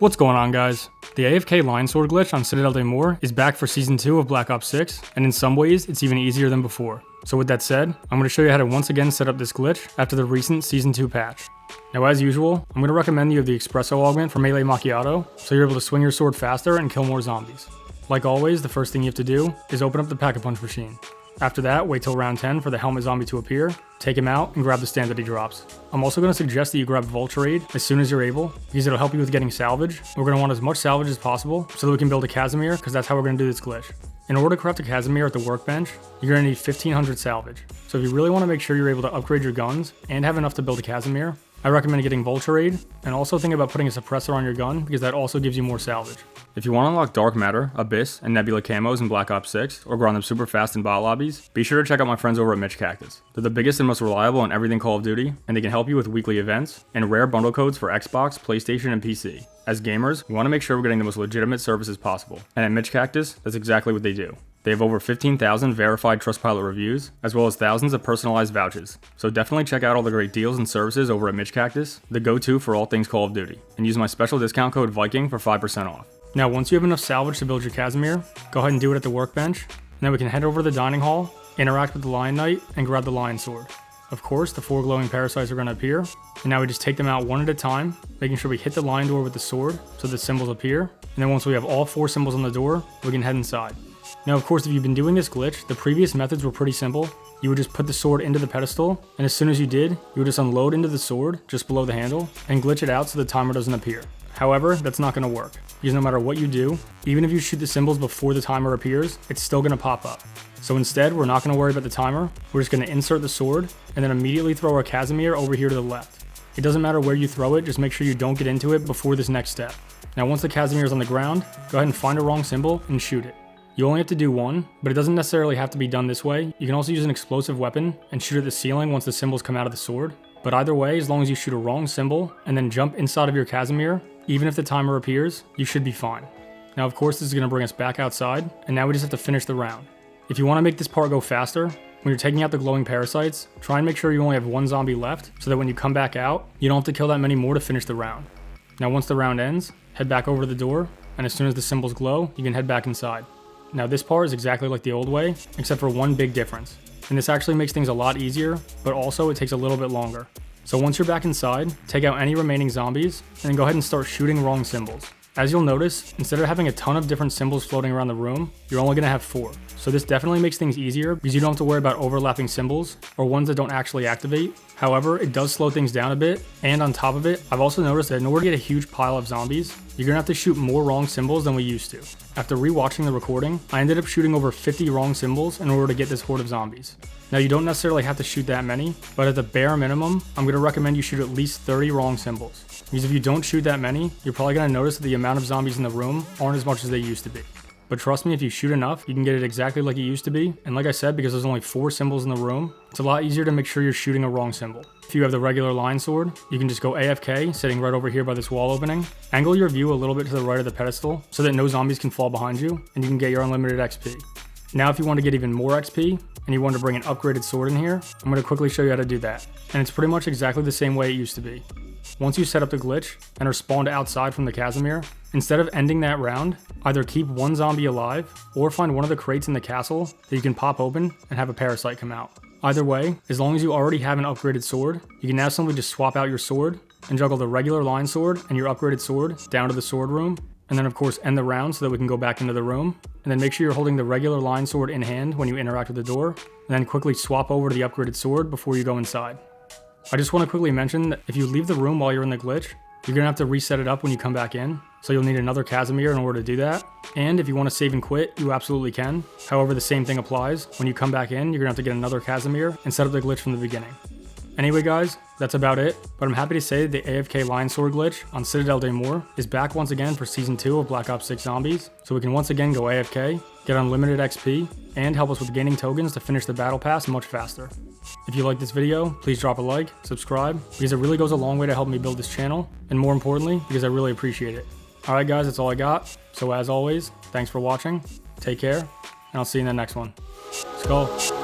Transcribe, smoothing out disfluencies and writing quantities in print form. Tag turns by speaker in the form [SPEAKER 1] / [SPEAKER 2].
[SPEAKER 1] What's going on, guys? The AFK line sword glitch on Citadelle is back for Season 2 of Black Ops 6, and in some ways, it's even easier than before. So with that said, I'm going to show you how to once again set up this glitch after the recent Season 2 patch. Now as usual, I'm going to recommend you have the Espresso augment for Melee Macchiato, so you're able to swing your sword faster and kill more zombies. Like always, the first thing you have to do is open up the Pack-a-Punch machine. After that, wait till round 10 for the helmet zombie to appear, take him out, and grab the stand that he drops. I'm also going to suggest that you grab Vulture Aid as soon as you're able, because it'll help you with getting salvage. We're going to want as much salvage as possible so that we can build a Kazimir, because that's how we're going to do this glitch. In order to craft a Kazimir at the workbench, you're going to need 1500 salvage. So if you really want to make sure you're able to upgrade your guns and have enough to build a Kazimir, I recommend getting Vulture Aid, and also think about putting a suppressor on your gun because that also gives you more salvage. If you want to unlock Dark Matter, Abyss, and Nebula camos in Black Ops 6, or grind them super fast in bot lobbies, be sure to check out my friends over at Mitch Cactus. They're the biggest and most reliable on everything Call of Duty, and they can help you with weekly events and rare bundle codes for Xbox, PlayStation, and PC. As gamers, we want to make sure we're getting the most legitimate services possible, and at Mitch Cactus, that's exactly what they do. They have over 15,000 verified Trustpilot reviews, as well as thousands of personalized vouchers. So definitely check out all the great deals and services over at Mitch Cactus, the go-to for all things Call of Duty, and use my special discount code Viking for 5% off. Now once you have enough salvage to build your Kazimir, go ahead and do it at the workbench, and then we can head over to the dining hall, interact with the Lion Knight, and grab the Lion Sword. Of course, the 4 glowing parasites are going to appear, and now we just take them out one at a time, making sure we hit the lion door with the sword so the symbols appear, and then once we have all 4 symbols on the door, we can head inside. Now of course, if you've been doing this glitch, the previous methods were pretty simple. You would just put the sword into the pedestal, and as soon as you did, you would just unload into the sword, just below the handle, and glitch it out so the timer doesn't appear. However, that's not going to work, because no matter what you do, even if you shoot the symbols before the timer appears, it's still going to pop up. So instead, we're not going to worry about the timer, we're just going to insert the sword, and then immediately throw our Kazimir over here to the left. It doesn't matter where you throw it, just make sure you don't get into it before this next step. Now once the Kazimir is on the ground, go ahead and find a wrong symbol and shoot it. You only have to do one, but it doesn't necessarily have to be done this way. You can also use an explosive weapon and shoot at the ceiling once the symbols come out of the sword. But either way, as long as you shoot a wrong symbol and then jump inside of your Kazimir, even if the timer appears, you should be fine. Now of course, this is going to bring us back outside, and now we just have to finish the round. If you want to make this part go faster, when you're taking out the glowing parasites, try and make sure you only have 1 zombie left, so that when you come back out, you don't have to kill that many more to finish the round. Now once the round ends, head back over to the door, and as soon as the symbols glow, you can head back inside. Now this part is exactly like the old way, except for one big difference. And this actually makes things a lot easier, but also it takes a little bit longer. So once you're back inside, take out any remaining zombies, and then go ahead and start shooting wrong symbols. As you'll notice, instead of having a ton of different symbols floating around the room, you're only going to have 4. So this definitely makes things easier because you don't have to worry about overlapping symbols or ones that don't actually activate. However, it does slow things down a bit, and on top of it, I've also noticed that in order to get a huge pile of zombies, you're going to have to shoot more wrong symbols than we used to. After rewatching the recording, I ended up shooting over 50 wrong symbols in order to get this horde of zombies. Now you don't necessarily have to shoot that many, but at the bare minimum, I'm going to recommend you shoot at least 30 wrong symbols. Because if you don't shoot that many, you're probably going to notice that the amount of zombies in the room aren't as much as they used to be. But trust me, if you shoot enough, you can get it exactly like it used to be. And like I said, because there's only 4 symbols in the room, it's a lot easier to make sure you're shooting a wrong symbol. If you have the regular line sword, you can just go AFK, sitting right over here by this wall opening. Angle your view a little bit to the right of the pedestal, so that no zombies can fall behind you, and you can get your unlimited XP. Now if you want to get even more XP, and you want to bring an upgraded sword in here, I'm going to quickly show you how to do that. And it's pretty much exactly the same way it used to be. Once you set up the glitch, and are spawned outside from the Kazimir, instead of ending that round, either keep 1 zombie alive, or find one of the crates in the castle that you can pop open and have a parasite come out. Either way, as long as you already have an upgraded sword, you can now simply just swap out your sword, and juggle the regular line sword and your upgraded sword down to the sword room, and then of course end the round so that we can go back into the room, and then make sure you're holding the regular line sword in hand when you interact with the door, and then quickly swap over to the upgraded sword before you go inside. I just want to quickly mention that if you leave the room while you're in the glitch, you're going to have to reset it up when you come back in, so you'll need another Kazimir in order to do that. And if you want to save and quit, you absolutely can. However, the same thing applies. When you come back in, you're going to have to get another Kazimir and set up the glitch from the beginning. Anyway guys, that's about it, but I'm happy to say that the AFK Lion Sword glitch on Citadelle is back once again for Season 2 of Black Ops 6 Zombies, so we can once again go AFK, get unlimited XP, and help us with gaining tokens to finish the battle pass much faster. If you like this video, please drop a like, subscribe, because it really goes a long way to help me build this channel, and more importantly, because I really appreciate it. Alright guys, that's all I got, so as always, thanks for watching, take care, and I'll see you in the next one. Skull.